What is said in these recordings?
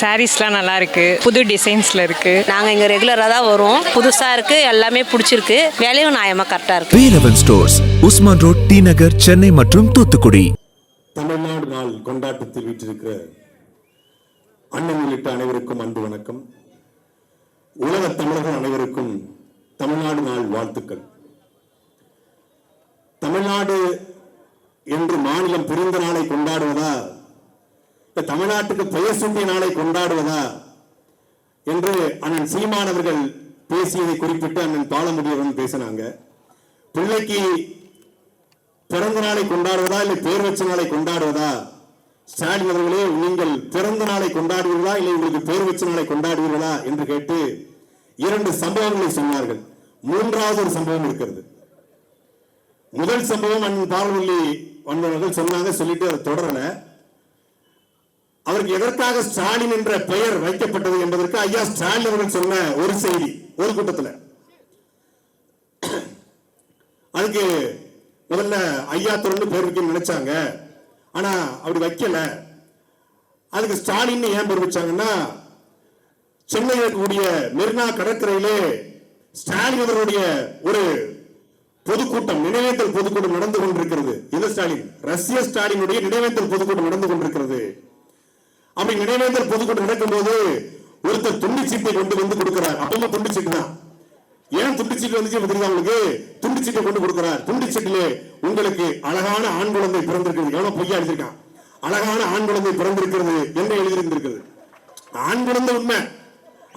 சாரீஸ்லாம் நல்லா இருக்கு, புது டிசைன்ஸ்ல இருக்கு. நாங்கள் இங்கே ரெகுலராக தான் வரோம். புதுசாக இருக்கு, எல்லாமே பிடிச்சிருக்கு, விலையும் நியாயமாக கரெக்டாக இருக்கு. வேலவன் ஸ்டோர்ஸ், உஸ்மான் ரோட், டி நகர், சென்னை மற்றும் தூத்துக்குடி. தமிழ்நாடு நாள் கொண்டாட்டத்தில் வீற்றிருக்கிற அண்ணன் உள்ளிட்ட அனைவருக்கும் அன்பு வணக்கம். உலக தமிழர்கள் அனைவருக்கும் தமிழ்நாடு நாள் வாழ்த்துக்கள். தமிழ்நாடு என்று மாநிலம் பிரிந்த நாளை கொண்டாடுவதா, தமிழ்நாட்டுக்கு பெயர் சூட்டிய நாளை கொண்டாடுவதா என்று அண்ணன் சீமான் அவர்கள் பேசியதை குறிப்பிட்டு அண்ணன் பாலமுடியவன் பேசினாங்க. பிள்ளைக்கு பிறந்த நாளை கொண்டாடுவதா இல்லை பேர் வச்ச நாளை கொண்டாடுவதா? ஸ்டாலின் அவர்களே, நீங்கள் பிறந்த நாளை கொண்டாடுவீர்களா இல்லை உங்களுக்கு பேர் வச்ச நாளை கொண்டாடுவீர்களா என்று கேட்டு 2 சம்பவங்களை சொன்னார்கள். மூன்றாவது ஒரு சம்பவம் இருக்கிறது. முதல் சம்பவம் அண்ணன் பாலமுடி வந்தவர்கள் சொன்னாங்க, சொல்லிட்டு அதை தொடரல. அவருக்கு எதற்காக ஸ்டாலின் என்ற பெயர் வைக்கப்பட்டது என்பதற்கு ஐயா ஸ்டாலின் அவர்கள் சொன்ன ஒரு செய்தி, ஒரு கூட்டத்தில். அதுக்கு முதல்ல ஐயா தொடர்ந்து பேர் வைக்க நினைச்சாங்க, ஆனா அப்படி வைக்கல. அதுக்கு ஸ்டாலின் ஏன் பேர் வச்சாங்கன்னா, சென்னையில் இருக்கக்கூடிய மெரினா கடற்கரையிலே ஸ்டாலின் அவர்களுடைய ஒரு பொதுக்கூட்டம், நினைவேந்தல் பொதுக்கூட்டம் நடந்து கொண்டிருக்கிறது. இந்த ஸ்டாலின், ரஷ்ய ஸ்டாலினுடைய நினைவேந்தல் பொதுக்கூட்டம் நடந்து கொண்டிருக்கிறது. அப்படி நினைவேந்தல் பொதுக்கூட்டம் நடக்கும் போது ஒருத்தர் துண்டு சீட்டை கொண்டு வந்து கொடுக்கிறார். அப்பவும் துண்டு சீட்டு தான். ஏன் துண்டு சீட்டு வந்துச்சு தெரியுதா உங்களுக்கு? துண்டு சீட்டை கொண்டு கொடுக்கிறார். துண்டு சீட்டிலே உங்களுக்கு அழகான ஆண் குழந்தை பிறந்திருக்கிறது, எவ்வளவு பொய்யா எழுதியிருக்கான், அழகான ஆண் குழந்தை பிறந்திருக்கிறது என்று எழுதியிருந்திருக்கிறது. ஆண் குழந்தை உண்மை,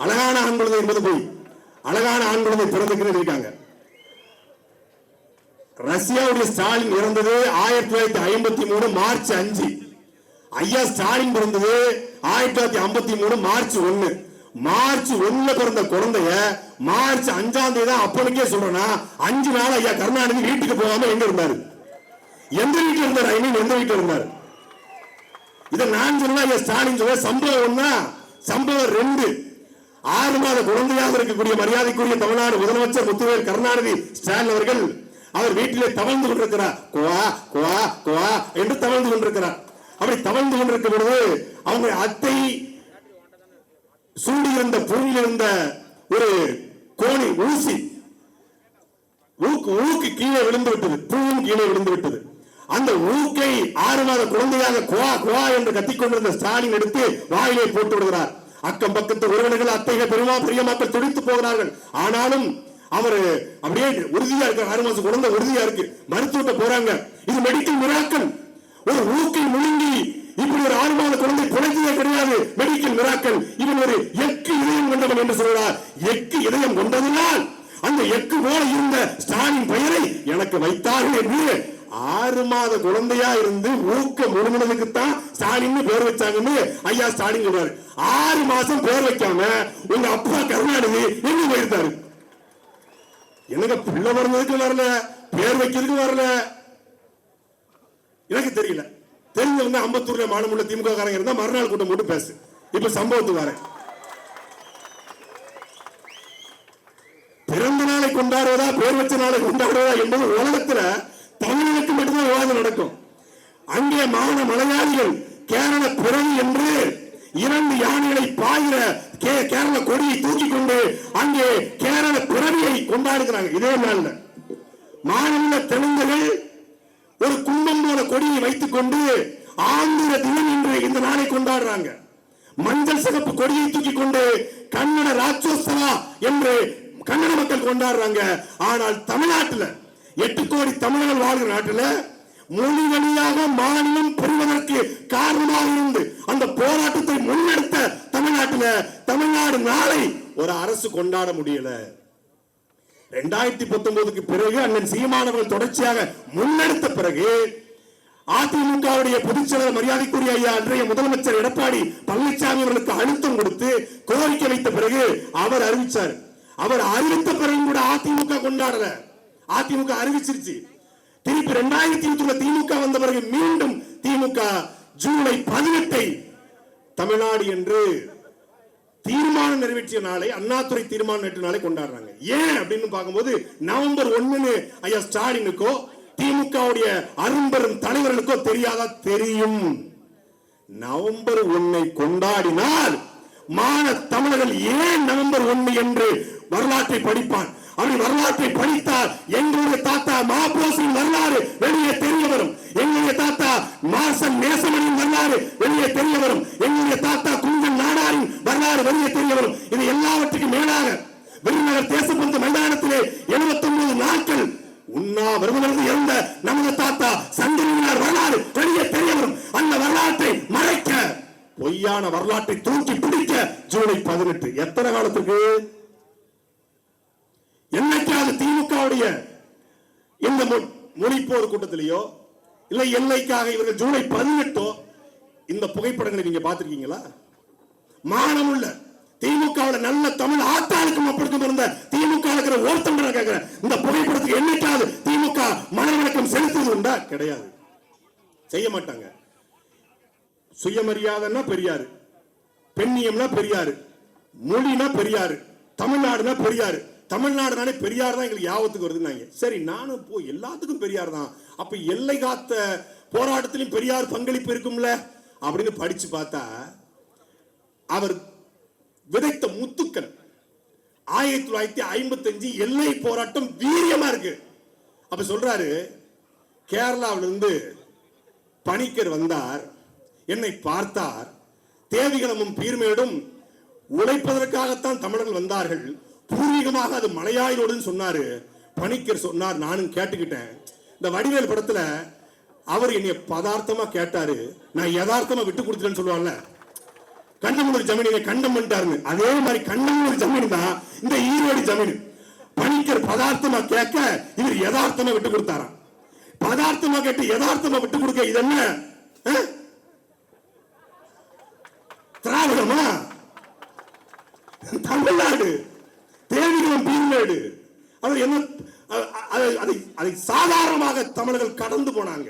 அழகான ஆண் குழந்தை என்பது போய் அழகான ஆண் குழந்தை பிறந்திருக்கிறது இருக்காங்க. ரஷ்யாவுடைய ஸ்டாலின் இறந்தது 1953 மார்ச் 5. ஐயா ஸ்டாலின் பிறந்தது 1953 மார்ச் 1. மார்ச் 1 பிறந்த குழந்தைய மார்ச் 5ஆம் தேதி தான் அப்பனுக்கே சொல்றேன்னா 5 நாள் ஐயா கருணாநிதி வீட்டுக்கு போகாம எங்க இருந்தாரு? எந்த வீட்டுல இருந்தாரு? எந்த வீட்டுல இருந்தாரு? இதை நான் சொன்னா ஐயா ஸ்டாலின் சொல்ல சம்பவம் 1, சம்பவம் 2. 6 மாத குழந்தையாக இருக்கக்கூடிய மரியாதைக்குரிய தமிழ்நாடு முதலமைச்சர் முத்துவேல் கருணாநிதி ஸ்டாலின் அவர்கள் அவர் வீட்டிலே தவழ்ந்து கொண்டிருக்கிறார். குவா குவா குவா என்று தவழ்ந்து கொண்டிருக்கிறார். அப்படி தவழ்ந்து கொண்டிருக்க பொழுது அவங்க அத்தை சூடியிருந்த பூவில் இருந்த ஒரு கோணி ஊசி ஊக்கு கீழே விழுந்து விட்டது. பூவும் கீழே விழுந்து விட்டது. அந்த ஊக்கை 6 மாத குழந்தையாக குவா குவா என்று கத்திக்கொண்டிருந்த ஸ்டாலின் எடுத்து வாயிலே போட்டு விடுகிறார். அக்கம் பக்கத்து உறவினர்கள், அத்தைகள், பெரிய மக்கள் துடித்து போகிறார்கள். ஆனாலும் அவர் அப்படியே உறுதியா இருக்க, 6 மாசம் குழந்தை உறுதியா இருக்கு. மருத்துவத்தை போறாங்க. இது மெடிக்கல் மிராக்கல். ஒரு ஊக்கை முழுங்கி இப்படி ஒரு 6 மாத குழந்தை பிழைத்ததே கிடையாது. Medical miracle. இவன் ஒரு எக்கு இதயம் கொண்டவன் என்று சொல்றார். எக்கு இதயம் கொண்டதினால் அந்த எக்கு போல இருந்த ஸ்டாலின் பெயரை எனக்கு வைத்தார்கள் என்று 6 மாத குழந்தையா இருந்து ஊக்க முழுங்கினதுக்கு தான் ஸ்டாலின் பேர் வச்சாங்கன்னு ஐயா ஸ்டாலின் சொல்றாரு. 6 மாசம் பேர் வைக்காம உங்க அப்பா கருணாநிதி எங்க போயிருந்தாரு? எனக்கு பிள்ளை பிறந்ததுக்கு வரல, பேர் வைக்கிறதுக்கு வரல, எனக்கு தெரியல. தெரிஞ்சவங்க அம்பத்தூர்ல மாநில திமுக காரங்க இருந்தா மறுநாள் கூட்டம் போட்டு பேசு. இப்ப சம்பவத்துக்கு வரேன். பிறந்த நாளை கொண்டாடுவதா பேர் வச்ச நாளை கொண்டாடுவதா என்பது உலகத்துல தமிழனுக்கு மட்டும்தான் விவாதம் நடக்கும். அங்கே மலையாளிகள் கேரள பிறவி என்று 2 யானைகளை பாயிர கேரள கொடியை தூக்கி கொண்டு அங்கே கேரள பிறவியை கொண்டாடுகிறாங்க. இதே நாள்ல மாநில தெலுங்கர்கள் ஒரு கும்பம் போல கொடியை வைத்துக் கொண்டு ஆந்திர தினம் என்று இந்த நாளை கொண்டாடுறாங்க. மஞ்சள் சிகப்பு கொடியை தூக்கி கொண்டு கன்னட ராஜ்யோத்சவா என்று கன்னட மக்கள் கொண்டாடுறாங்க. ஆனால் தமிழ்நாட்டில் 8 கோடி தமிழர்கள் வாழ்கிற நாட்டில் மொழி வழியாக மாநிலம் பெறுவதற்கு காரணமாக இருந்து அந்த போராட்டத்தை முன்னெடுத்த தமிழ்நாட்டில் தமிழ்நாடு நாளை ஒரு அரசு கொண்டாட முடியல. 2019க்கு பிறகு அண்ணன் சீமானவர்கள் தொடர்ச்சியாக முன்னெடுத்த பிறகு அதிமுகவுடைய பொதுச்செயலாளர் மரியாதைக்குரிய ஐயா அன்றைய முதலமைச்சர் எடப்பாடி பழனிசாமி அவர்களுக்கு அழுத்தம் கொடுத்து கோரிக்கை வைத்த பிறகு அவர் அறிவிச்சார். அவர் அறிவித்த பிறகு கூட அதிமுக கொண்டாடல. அதிமுக அறிவிச்சிருச்சு. திருப்பி 2020 திமுக வந்த பிறகு மீண்டும் திமுக ஜூலை 18 தமிழ்நாடு என்று தீர்மானம் நிறைவேற்றிய நாளை, அண்ணாதுரை தீர்மானம் நிறைவேற்றிய நாளை கொண்டாடுறாங்க. ஏன் அப்படின்னு பார்க்கும்போது நவம்பர் 1 ஐயா ஸ்டாலினுக்கோ திமுகவுடைய அரும்பெரும் தலைவர்களுக்கோ தெரியாதா? தெரியும். நவம்பர் 1 கொண்டாடினால் மான தமிழர்கள் ஏன் நவம்பர் 1 என்று வரலாற்றை படிப்பான். அப்படி வரலாற்றை படித்தால் எங்களுடைய தாத்தா மாப்போசியின் வரலாறு வெளியே தெரிய வரும். எங்களுடைய தாத்தா மாசன் நேசமணியின் வரலாறு வெளியே தெரிய வரும். எங்களுடைய தாத்தா குஞ்சன் நாடாரின் வரலாறு வெளியே தெரிய வரும். இது எல்லாவற்றுக்கும் மேலாக விருதுநகர் தேசப்பந்து மைதானத்திலே 79 நாட்கள் உண்ணாவிரதமிருந்து இருந்த நமது தாத்தா சந்திரனார் வரலாறு வெளியே தெரிய வரும். அந்த வரலாற்றை மறைக்க, பொய்யான வரலாற்றை தூக்கி பிடிக்க ஜூலை 18 எத்தனை காலத்துக்கு? என்னைக்காவது திமுகவுடைய இந்த மொழிப்போர் கூட்டத்திலேயோ இல்லை எல்லைக்காக இவர்கள் ஜூலை 18 இந்த புகைப்படங்களை நீங்க பார்த்திருக்கீங்களா? மானமுள்ள திமுக நல்ல தமிழ் ஆத்தாளுக்கும் அப்படிக்கும் இருந்த திமுக இருக்கிற ஓர்த்தம்பர கேட்கிற இந்த புகைப்படத்துக்கு என்னைக்காவது திமுக மனவணக்கம் செலுத்துவது உண்டா? கிடையாது, செய்ய மாட்டாங்க. சுயமரியாதைன்னா பெரியாரு, பெண்ணியம்னா பெரியாரு, மொழினா பெரியாரு, தமிழ்நாடுனா பெரியாரு. தமிழ்நாடுனாலே பெரியார் தான் எங்களுக்கு யாவத்துக்கு வருதுன்னாங்க. சரி, நானும் போய் எல்லாத்துக்கும் பெரியார் தான், அப்ப எல்லை காத்த போராட்டத்திலும் பெரியார் பங்களிப்பு இருக்கும்ல அப்படின்னு படிச்சு பார்த்தா அவர் விதைத்த முத்துக்கள் 1955 எல்லை போராட்டம் வீரியமா இருக்கு. அப்ப சொல்றாரு, கேரளாவிலிருந்து பணிக்கர் வந்தார், என்னை பார்த்தார், தேவிகளமும் பீர்மேடும் உழைப்பதற்காகத்தான் தமிழர்கள் வந்தார்கள், பூர்வீகமாக அது மலையாளோடு சொன்னாரு. பணிக்கர் சொன்னார், நானும் கேட்டுக்கிட்டேன். இந்த வடிவேல் படத்துல அவர் என்னை பதார்த்தமா கேட்டாரு, நான் யதார்த்தமா விட்டு கொடுத்துட்டேன்னு சொல்லுவாங்கல்ல, கண்டமூர் ஜமீனை கண்டம் பண்ணிட்டாருன்னு. அதே மாதிரி கண்டமூர் ஜமீன் தான் இந்த ஈரோடு ஜமீன். பணிக்கர் பதார்த்தமா கேட்க இவர் யதார்த்தமா விட்டு கொடுத்தாராம். பதார்த்தமா கேட்டு யதார்த்தமா விட்டு கொடுக்க இது என்ன திராவிடமா? தமிழ்நாடு தேவிகளும் பீர்மேடு அவர் என்ன அதை சாதாரணமாக தமிழர்கள் கடந்து போனாங்க.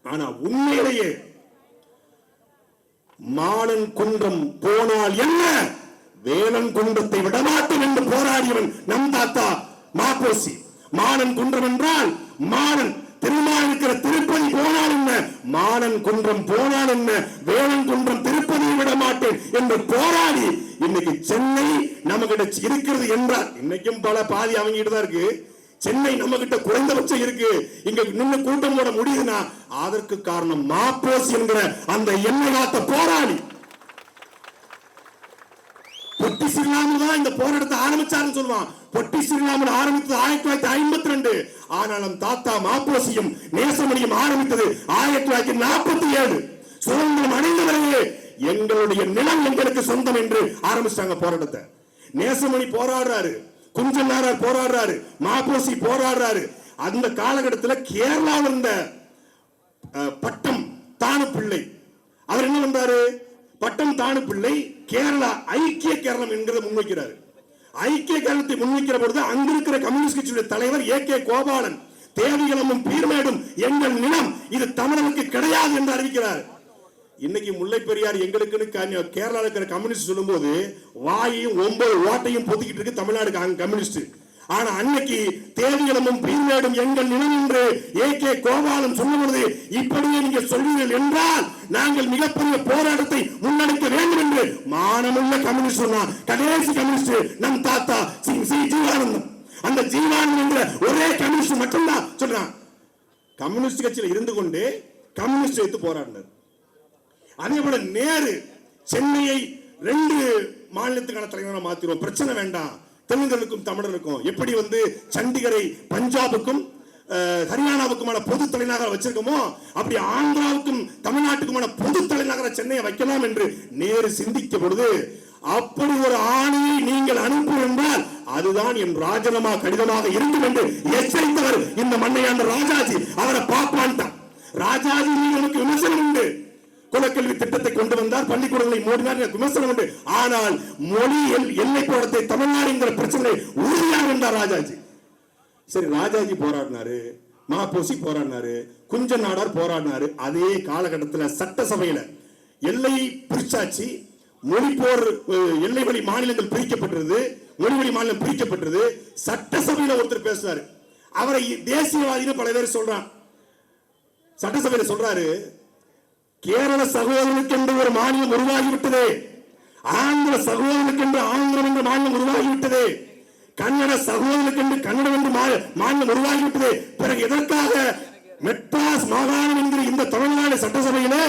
ஆனா உண்மையிலேயே மானன் குன்றம் போனால் என்ன, வேலன் குன்றத்தை விடமாட்டோம் என்று போராடியவன் நம் தாத்தா மாப்போசி. மானன் குன்றம் என்றால் மானன் திருமாலிருக்கிற திருப்பதி போனால் என்ன, மானன் குன்றம் போனால் என்ன, வேலன் குன்றம் திருப்பதியை விட மாட்டேன் என்று போராடி இன்னைக்கு சென்னை நம்ம கிட்ட இருக்கிறது என்றால், இன்னைக்கும் பல பாதி அவங்க தான் இருக்கு. சென்னை நம்ம கிட்ட குறைந்தபட்சம் இருக்கு. இங்க நின்று கூட்டம் போட முடியுதுன்னா அதற்கு காரணம் மாப்போசி என்கிற அந்த எல்லை காத்த போராளி. பொட்டி ஸ்ரீராமுலு தான் இந்த போராட்டத்தை ஆரம்பிச்சாருன்னு சொல்லுவான். பொட்டி ஸ்ரீராமுலு ஆரம்பித்தது 1952. ஆனாலும் தாத்தா மாப்போசியும் நேசமணியும் ஆரம்பித்தது 1947. சுதந்திரம் அடைந்த பிறகு எங்களுடைய நிலம் எங்களுக்கு சொந்தம் என்று ஆரம்பிச்சாங்க போராட்டத்தை. நேசமணி போராடுறாரு, குஞ்சன் நாடார் போராடுறாரு, மாப்போசி போராடுறாரு. அந்த காலகட்டத்தில் கேரளாவில் இருந்த பட்டம் தானு பிள்ளை அவர் என்ன பண்றாரு, பட்டம் தானு பிள்ளை கேரளா ஐக்கிய கேரளம் என்கிறத முன்வைக்கிறார். ஐக்கிய கேரளத்தை முன்வைக்கிற பொழுது அங்கிருக்கிற கம்யூனிஸ்ட் கட்சியுடைய தலைவர் ஏ.கே. கோபாலன், தேவிகளமும் பீர்மேடும் எங்கள் நிலம், இது தமிழனுக்கு கிடையாது என்று அறிவிக்கிறார். இன்னைக்கு முல்லை பெரியார் எங்களுக்குன்னு கேரளா இருக்கிற கம்யூனிஸ்ட் சொல்லும் போது வாயையும் 9 ஓட்டையும் பொத்திக்கிட்டு இருக்கு தமிழ்நாடு கம்யூனிஸ்ட். ஆனா அன்னைக்கு தேவிகளமும் பீர்மேடும் எங்கள் நிலம் என்று ஏ.கே. கோபாலன் சொன்ன பொழுது, இப்படியே நீங்க சொல்வீர்கள் என்றால் நாங்கள் மிகப்பெரிய போராட்டத்தை முன்னெடுக்க வேண்டும் என்று மானமுள்ள கம்யூனிஸ்ட் சொன்னார். கடைசி கம்யூனிஸ்ட் நம் தாத்தா சி ஜீவானந்தம். அந்த ஜீவானந்தம் என்ற ஒரே கம்யூனிஸ்ட் மட்டும்தான் சொல்றான். கம்யூனிஸ்ட் கட்சியில் இருந்து கொண்டு கம்யூனிஸ்ட் எடுத்து போராடினார். அதே போல நேரு சென்னையை 2 மாநிலத்துக்கான தலைவராக மாத்திரும், பிரச்சனை வேண்டாம், தெலுங்கர்களுக்கும் தமிழருக்கும் எப்படி சண்டிகரை பஞ்சாபுக்கும் ஹரியானாவுக்குமான பொது தலைநகர வச்சிருக்கோமோ அப்படி ஆந்திராவுக்கும் தமிழ்நாட்டுக்குமான பொது தலைநகர சென்னையை வைக்கலாம் என்று நேரு சிந்திக்க பொழுது, அப்படி ஒரு ஆணையை நீங்கள் அனுப்பு என்றால் அதுதான் என் ராஜினாமா கடிதமாக இருக்கும் என்று எச்சரித்தவர் இந்த மண்ணையாண்ட ராஜாஜி. அவரை பாப்பான்ட்டான். ராஜாஜி நமக்கு விமர்சனம் உண்டு, குலக்கல்வி திட்டத்தை கொண்டு வந்தார், பள்ளிக்கூடங்களை மூடினார், விமர்சனம் உண்டு. ஆனால் மொழியில் எல்லை போராட்டத்தை தமிழ்நாடு என்கிற பிரச்சனை உறுதியாக இருந்தார் ராஜாஜி. சரி, ராஜாஜி போராடினாரு, மாப்போசி போராடினாரு, குஞ்சன் நாடார் போராடினாரு. அதே காலகட்டத்தில் சட்டசபையில எல்லை பிரிச்சாச்சு, மொழிப்போர் எல்லை வழி மாநிலங்கள் பிரிக்கப்பட்டது, மொழி வழி மாநிலம் பிரிக்கப்பட்டது. சட்டசபையில ஒருத்தர் பேசுறாரு, அவரை தேசியவாதின்னு பல பேர் சொல்றான். சட்டசபையில சொல்றாரு, கேரள சகோதரனுக்கு என்று ஒரு மாநிலம் உருவாகிவிட்டது, ஆந்திர கன்னட சகோதரனுக்கு என்று ஆந்திரம் என்ற மாநிலம் உருவாகிவிட்டது. கன்னட சகோதரனுக்கு என்று கன்னடம் என்று மாநிலம் உருவாகிவிட்டது. பிறகு எதற்காக மெட்ராஸ் மாகாணம் என்கிற இந்த தமிழ்நாடு சட்டசபையிலே,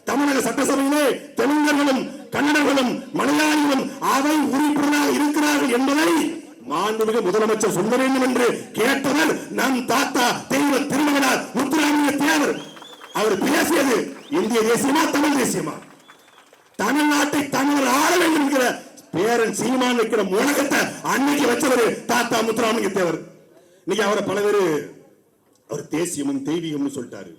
தமிழக சட்டசபையிலே தெலுங்கர்களும் கன்னடர்களும் மலையாளிகளும் அவை உறுப்பினராக இருக்கிறார்கள் என்பதை மாண்புமிகு முதலமைச்சர் சொல்ல வேண்டும் என்று கேட்டவர் நம் தாத்தா தெய்வ திருமகனார் முத்துராமலிங்க தேவர். அவர் பேசியது இந்திய தேசியமா தமிழ் தேசியமா? தமிழ்நாட்டை தமிழர் ஆள வேண்டும் என்கிற பேரன் சீமான் வைக்கிற முழக்கத்தை அன்னைக்கு வச்சவர் தாத்தா முத்துராமலிங்க தேவர். இன்னைக்கு அவரை பல பேர் அவர் தேசியமும் தெய்வீகம்னு சொல்லிட்டாரு,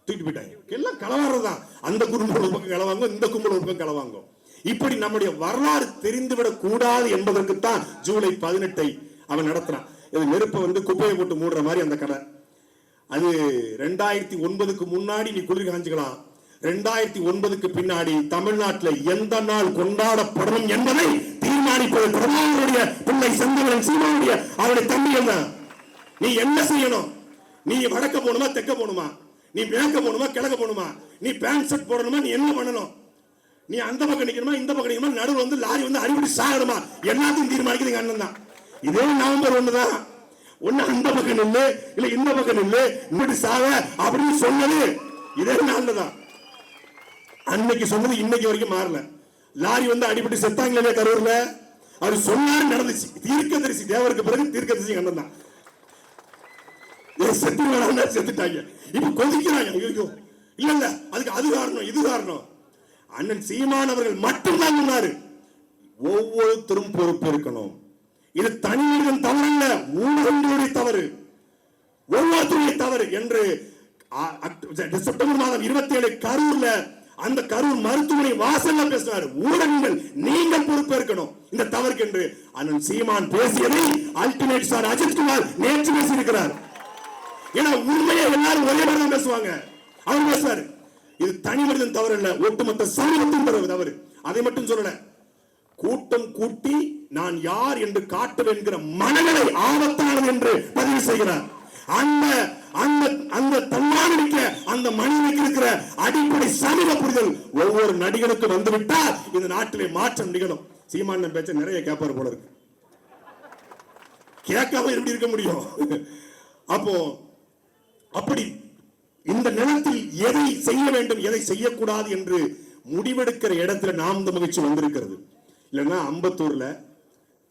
தூக்கிட்டு போயிட்டாங்க. எல்லாம் களவாடுறதுதான். அந்த குடும்பம் ஒரு பக்கம் களவாங்க, இந்த கும்பல் ஒரு பக்கம் களவாங்க. இப்படி நம்முடைய வரலாறு தெரிந்துவிடக் கூடாது என்பதற்குத்தான் ஜூலை 18 அவன் நடத்துறான். இது நெருப்பை குப்பையை போட்டு மூடுற மாதிரி அந்த கதை. அது 2009க்கு முன்னாடி நீ குளிர் காஞ்சிக்கலாம், 2009க்கு பின்னாடி தமிழ்நாட்டில் எந்த நாள் கொண்டாடப்படணும் என்பதை தீர்மானிப்பது பிரதமருடைய பிள்ளை செந்தமிழன் சீமானுடைய அவருடைய தம்பி. என்ன நீ என்ன செய்யணும்? நீ வடக்க போகணுமா தெற்க போகணுமா? நீ மேற்க போகணுமா கிழக்க போகணுமா? நீ பேண்ட் ஷர்ட் போடணுமா? நீ என்ன பண்ணணும்? நீ அந்த பக்கம் நிக்கணுமா இந்த பக்கம் நிக்கணுமா? நடுவில் லாரி அடிப்படி சாகணுமா? எல்லாத்தையும் தீர்மானிக்கிறது அண்ணன் தான். இதே நவம்பர் 1 தான். ஒண்ணு அந்த பக்கம் நில்லு, இல்ல இந்த பக்கம் நில்லு, இப்படி சாக அப்படின்னு சொன்னது இதே நாள்ல தான். அன்னைக்கு சொன்னது இன்னைக்கு வரைக்கும் மாறல. லாரி அடிபட்டு செத்தாங்களே கரூர்ல, அவர் சொன்னாரு நடந்துச்சு. தீர்க்கதரிசி தேவருக்கு பிறகு தீர்க்கதரிசி அண்ணன் தான். செத்துட்டாங்க, இப்ப கொதிக்கிறாங்க. இல்ல இல்ல அதுக்கு அது காரணம் இது காரணம். அண்ணன் சீமான் அவர்கள் மட்டும்தான் சொன்னாரு, ஒவ்வொருத்தரும் பொறுப்பு இருக்கணும். இது தனிமனிதன் தவறு அல்ல, ஊடகங்களுடைய தவறு, ஒவ்வொருத்தருடைய தவறு என்று செப்டம்பர் மாதம் 27 கரூர்ல அந்த கரூர் மருத்துவமனை வாசல்ல பேசினார். ஊடகங்கள் நீங்கள் பொறுப்பேற்கணும் இந்த தவறுக்கு என்று அண்ணன் சீமான் பேசியதை அல்டிமேட் ஸ்டார் அஜித்குமார் நேற்று பேசியிருக்கிறார். ஏன்னா உண்மையை எல்லாரும் ஒரே மாதிரி பேசுவாங்க. அவர் பேசுவார், இது தனி மனிதன் தவறு இல்ல, ஒட்டுமொத்த சமூகத்தின் தவறு. அதை மட்டும் சொல்லல, கூட்டம் கூட்டி நான் யார் என்று காட்டுவேன் என்கிற மனநிலை ஆபத்தானது என்று பதிவு செய்கிறார். அந்த தன்மானமிக்க அந்த மனிதனுக்கு இருக்கிற அடிப்படை சமூக புரிதல் ஒவ்வொரு நடிகனுக்கும் வந்துவிட்டால் இந்த நாட்டிலே மாற்றம் நிகழும். சீமான் பேச்ச நிறைய கேட்பார் போல இருக்கு, கேட்காம எப்படி இருக்க முடியும்? அப்போ அப்படி இந்த நிலத்தில் எதை செய்ய வேண்டும் எதை செய்யக்கூடாது என்று முடிவெடுக்கிற இடத்துல நாம் இந்த மகிழ்ச்சி வந்திருக்கிறது. இல்லைன்னா அம்பத்தூர்ல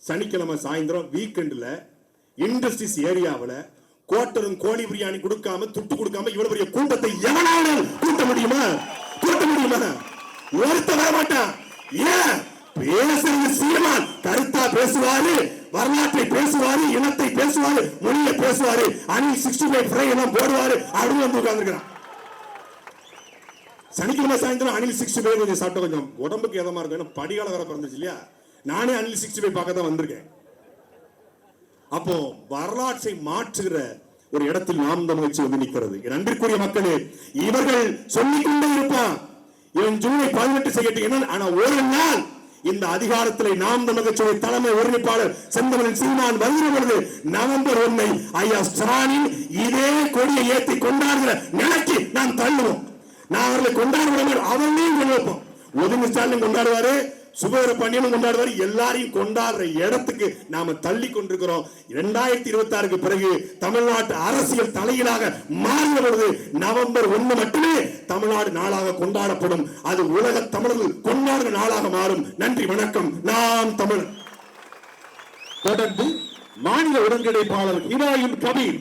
சனிக்கிழமை சாயந்தரம் வீக்கெண்ட்ல இண்டஸ்ட்ரீஸ் ஏரியாவில் கோட்டரும் கோழி பிரியாணி கொடுக்காம துட்டு கொடுக்காம இவ்வளவு பெரிய கூட்டத்தை எவனாலும் கூட்ட முடியுமா? ஒருத்த வர மாட்டான். ஏன் பேசுறது? சீமான் கருத்தா பேசுவாரு, வரலாற்றை பேசுவாரு, இனத்தை பேசுவாரு, மொழியை பேசுவாரு, அனில் 65 ஃப்ரை எல்லாம் போடுவாரு. அப்படின்னு வந்து உட்கார்ந்துருக்கான். சனிக்கிழமை சாயந்தரம் அனில் 65 கொஞ்சம் சாப்பிட்ட கொஞ்சம் உடம்புக்கு எதமா இருக்கும். படிகால வர பிறந்துச்சு இல்லையா? நானே அனில் 65 பார்க்க தான் வந்திருக்கேன். அப்போ வரலாற்றை மாற்றுகிற ஒரு இடத்தில் நாம் இந்த முயற்சி வந்து நிற்கிறது. அன்பிற்குரிய மக்களே, இவர்கள் சொல்லிக்கொண்டே இருப்பான், இவன் ஜூலை 18 செய்யட்டும் என்ன. ஆனா ஒரு நாள் இந்த அதிகாரத்தில் நாம் தமிழக தலைமை ஒருங்கிணைப்பாளர் செந்தமிழன் சீமான் வருகிற பொழுது நவம்பர் 1 ஐயா ஸ்டாலின் இதே கொடியை ஏற்றி கொண்டாடுகிற நிலைக்கு நாம் தள்ளுவோம். நான் அவர்களை கொண்டாடுவோம், அவர்களையும் கொண்டாடுவோம். ஒதுங்கு ஸ்டாலின் கொண்டாடுவாரு, சுபவர பண்ணியனும் கொண்டாடுவாரு, எல்லாரையும் கொண்டாடுற இடத்துக்கு நாம தள்ளி கொண்டிருக்கிறோம். 2026க்கு பிறகு தமிழ்நாட்டு அரசியல் தலையிலாக மாறிய பொழுது நவம்பர் 1 மட்டுமே தமிழ்நாடு நாளாக கொண்டாடப்படும். அது உலக தமிழர்கள் கொண்டாடுற நாளாக மாறும். நன்றி, வணக்கம். நாம் தமிழ். தொடர்ந்து மாநில ஒருங்கிணைப்பாளர் இப்ராஹிம் கபீர்.